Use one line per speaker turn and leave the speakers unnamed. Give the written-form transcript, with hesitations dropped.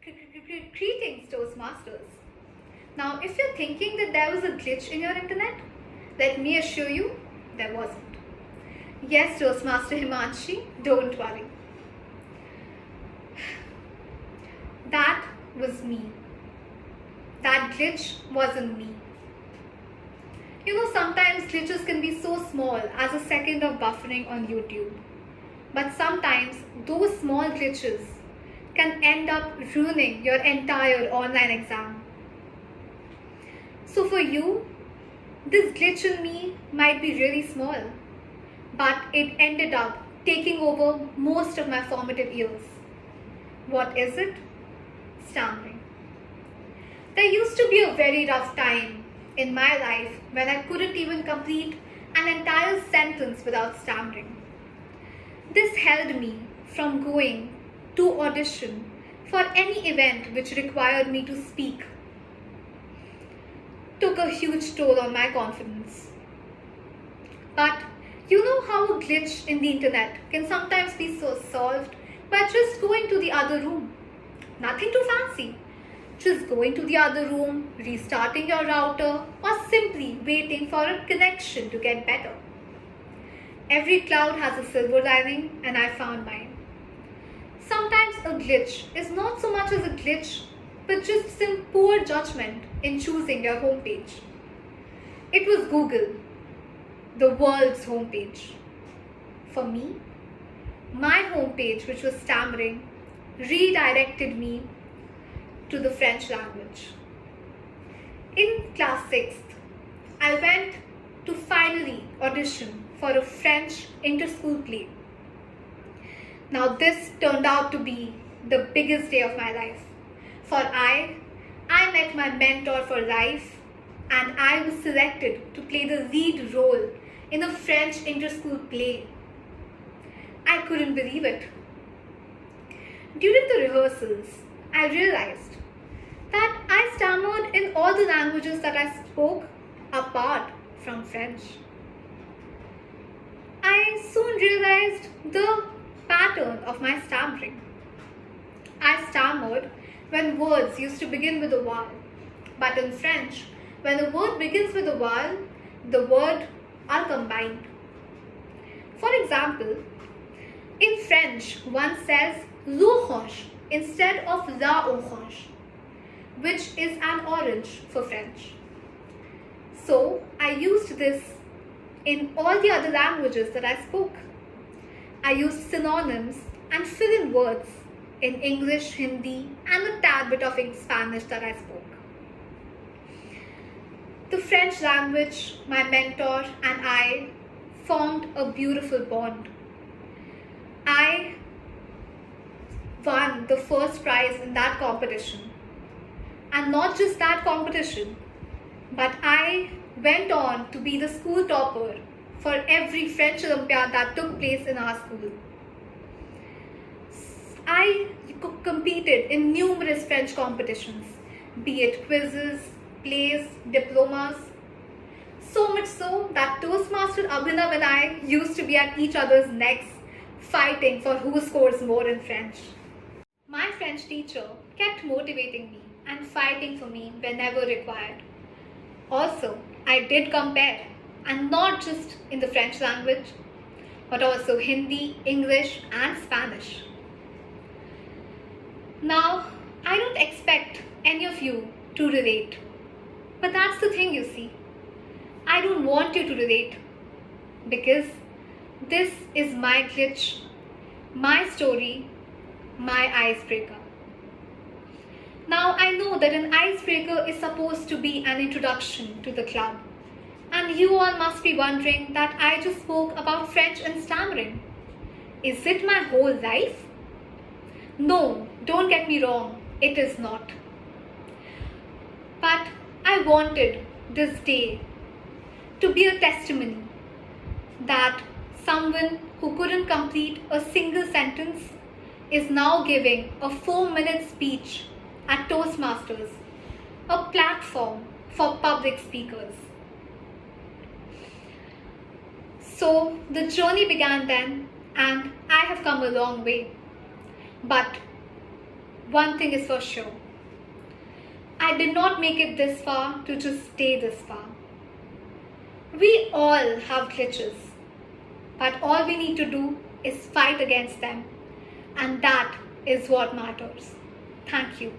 Greetings, Toastmasters. Now, if you're thinking that there was a glitch in your internet, let me assure you, there wasn't. Yes, Toastmaster Himanshi, don't worry. That was me. That glitch wasn't me. You know, sometimes glitches can be so small as a second of buffering on YouTube. But sometimes those small glitches can end up ruining your entire online exam. So for you, this glitch in me might be really small, but it ended up taking over most of my formative years. What is it? Stammering. There used to be a very rough time in my life when I couldn't even complete an entire sentence without stammering. This held me from going to audition for any event which required me to speak. Took a huge toll on my confidence. But you know how a glitch in the internet can sometimes be solved by just going to the other room. Nothing too fancy. Just going to the other room, restarting your router, or simply waiting for a connection to get better. Every cloud has a silver lining, and I found mine. Sometimes a glitch is not so much as a glitch, but just some poor judgment in choosing your homepage. It was Google, the world's homepage. For me, my homepage, which was stammering, redirected me to the French language. In class 6th, I went to finally audition for a French inter-school play. Now this turned out to be the biggest day of my life. For I met my mentor for life, and I was selected to play the lead role in a French inter-school play. I couldn't believe it. During the rehearsals, I realized that I stammered in all the languages that I spoke apart from French. I soon realized the pattern of my stammering. I stammered when words used to begin with a vowel, but in French, when a word begins with a vowel, the words are combined. For example, in French, one says l'orange instead of la orange, which is an orange for French. So I used this in all the other languages that I spoke. I used synonyms and fill-in words in English, Hindi, and a tad bit of Spanish that I spoke. The French language, my mentor and I formed a beautiful bond. I won the first prize in that competition. And not just that competition, but I went on to be the school topper for every French Olympiad that took place in our school. I competed in numerous French competitions, be it quizzes, plays, diplomas. So much so that Toastmaster Abhinav and I used to be at each other's necks, fighting for who scores more in French. My French teacher kept motivating me and fighting for me whenever required. Also, I did compare, and not just in the French language, but also Hindi, English, and Spanish. Now, I don't expect any of you to relate, but that's the thing, you see. I don't want you to relate, because this is my glitch, my story, my icebreaker. Now I know that an icebreaker is supposed to be an introduction to the club, and you all must be wondering that I just spoke about French and stammering. Is it my whole life? No, don't get me wrong, it is not. But I wanted this day to be a testimony that someone who couldn't complete a single sentence is now giving a 4-minute speech at Toastmasters, a platform for public speakers. So the journey began then, and I have come a long way. But one thing is for sure. I did not make it this far to just stay this far. We all have glitches, but all we need to do is fight against them, and that is what matters. Thank you.